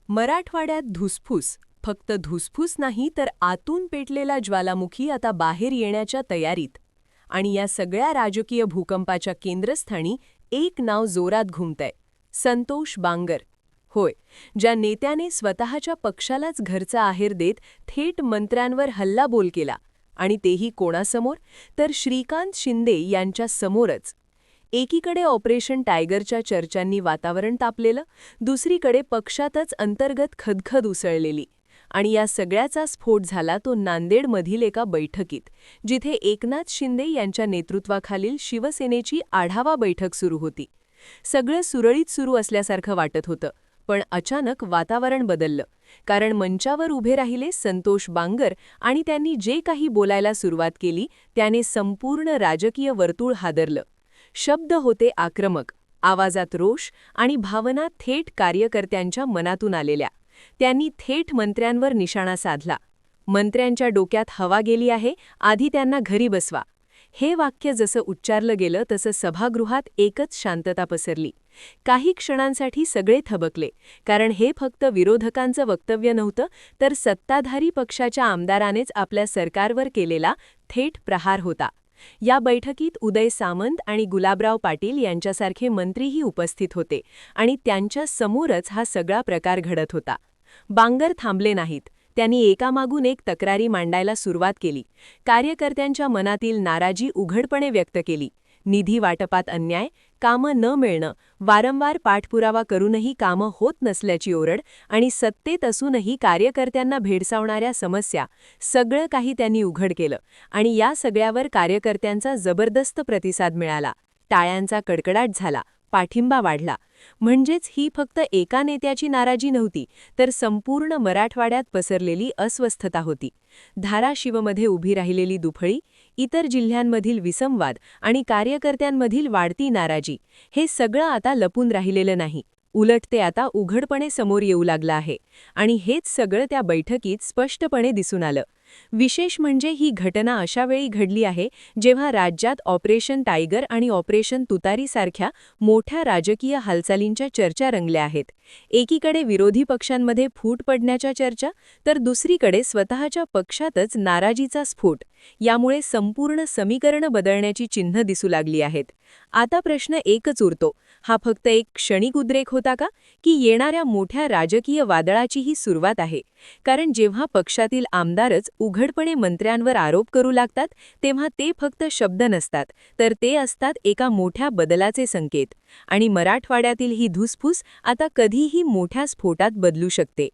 मराठवाड्यात धुसफूस, फक्त धुसफूस नाही तर आतून पेटलेला ज्वालामुखी आता बाहेर येण्याच्या तयारीत. आणि या सगळ्या राजकीय भूकंपाच्या केंद्रस्थानी एक नाव जोरात घुमतंय, संतोष बांगर. होय, ज्या नेत्याने स्वतःच्या पक्षालाच घरचा आहेर देत थेट मंत्र्यांवर हल्लाबोल केला, आणि तेही कोणासमोर, तर श्रीकांत शिंदे यांच्या समोरच. एकीकडे ऑपरेशन टायगरच्या चर्चांनी वातावरण तापलेलं, दुसरीकडे पक्षातच अंतर्गत खदखद उसळलेली. आणि या सगळ्याचा स्फोट झाला तो नांदेडमधील एका बैठकीत, जिथे एकनाथ शिंदे यांच्या नेतृत्वाखालील शिवसेनेची आढावा बैठक सुरू होती. सगळं सुरळीत सुरू असल्यासारखं वाटत होतं, पण अचानक वातावरण बदललं. कारण मंचावर उभे राहिले संतोष बांगर आणि त्यांनी जे काही बोलायला सुरुवात केली त्याने संपूर्ण राजकीय वर्तुळ हादरलं. शब्द होते आक्रमक, आवाजात रोष आणि भावना थेट कार्यकर्त्यांच्या मनातून आलेल्या. त्यांनी थेट मंत्र्यांवर निशाणा साधला. मंत्र्यांच्या डोक्यात हवा गेली आहे, आधी त्यांना घरी बसवा. हे वाक्य जसं उच्चारलं गेलं तसं सभागृहात एकच शांतता पसरली. काही क्षणांसाठी सगळे थबकले, कारण हे फक्त विरोधकांचं वक्तव्य नव्हतं, तर सत्ताधारी पक्षाच्या आमदारानेच आपल्या सरकारवर केलेला थेट प्रहार होता. या बैठकीत उदय सामंत आणि गुलाबराव पाटील यांच्यासारखे मंत्रीही उपस्थित होते, आणि त्यांच्या समोरच हा सगळा प्रकार घडत होता. बांगर थांबले नाहीत. त्यांनी एकामागून एक तक्रारी मांडायला सुरुवात केली. कार्यकर्त्यांच्या मनातील नाराजी उघडपणे व्यक्त केली. निधी वाटपात अन्याय, कामं न मिळणं, वारंवार पाठपुरावा करूनही कामं होत नसल्याची ओरड, आणि सत्तेत असूनही कार्यकर्त्यांना भेडसावणाऱ्या समस्या, सगळं काही त्यांनी उघड केलं. आणि या सगळ्यावर कार्यकर्त्यांचा जबरदस्त प्रतिसाद मिळाला. टाळ्यांचा कडकडाट झाला, पाठिंबा वाढला. म्हणजेच ही फक्त एका नेत्याची नाराजी नव्हती, तर संपूर्ण मराठवाड्यात पसरलेली अस्वस्थता होती. धाराशिवमध्ये उभी राहिलेली दुफळी, इतर जिल्ह्यांमधील विसंवाद आणि कार्यकर्त्यांमधील वाढती नाराजी, हे सगळं आता लपून राहिलेलं नाही. उलट ते आता उघडपणे समोर येऊ लागलं आहे. आणि हेच सगळं त्या बैठकीत स्पष्टपणे दिसून आलं. विशेष म्हणजे ही घटना अशा वेळी घडली आहे जेव्हा राज्यात ऑपरेशन टायगर आणि ऑपरेशन तुतारी सारख्या मोठ्या राजकीय हालचालींच्या चर्चा रंगल्या आहेत. एकीकडे विरोधी पक्षांमध्ये फूट पडण्याच्या चर्चा, तर दुसरीकडे स्वतःच्या पक्षातच नाराजीचा स्फोट. यामुळे संपूर्ण समीकरणं बदलण्याची चिन्ह दिसू लागली आहेत. आता प्रश्न एकच उरतो, हा फक्त एक क्षणिक उद्रेक होता का, की येणाऱ्या मोठ्या राजकीय वादळाची ही सुरुवात आहे? कारण जेव्हा पक्षातील आमदारच उघडपणे मंत्र्यांवर आरोप करू लागतात, तेव्हा ते फक्त शब्द नसतात, तर ते असतात एका मोठ्या बदलाचे संकेत. आणि मराठवाड्यातील ही धुसफूस आता कधीही मोठ्या स्फोटात बदलू शकते.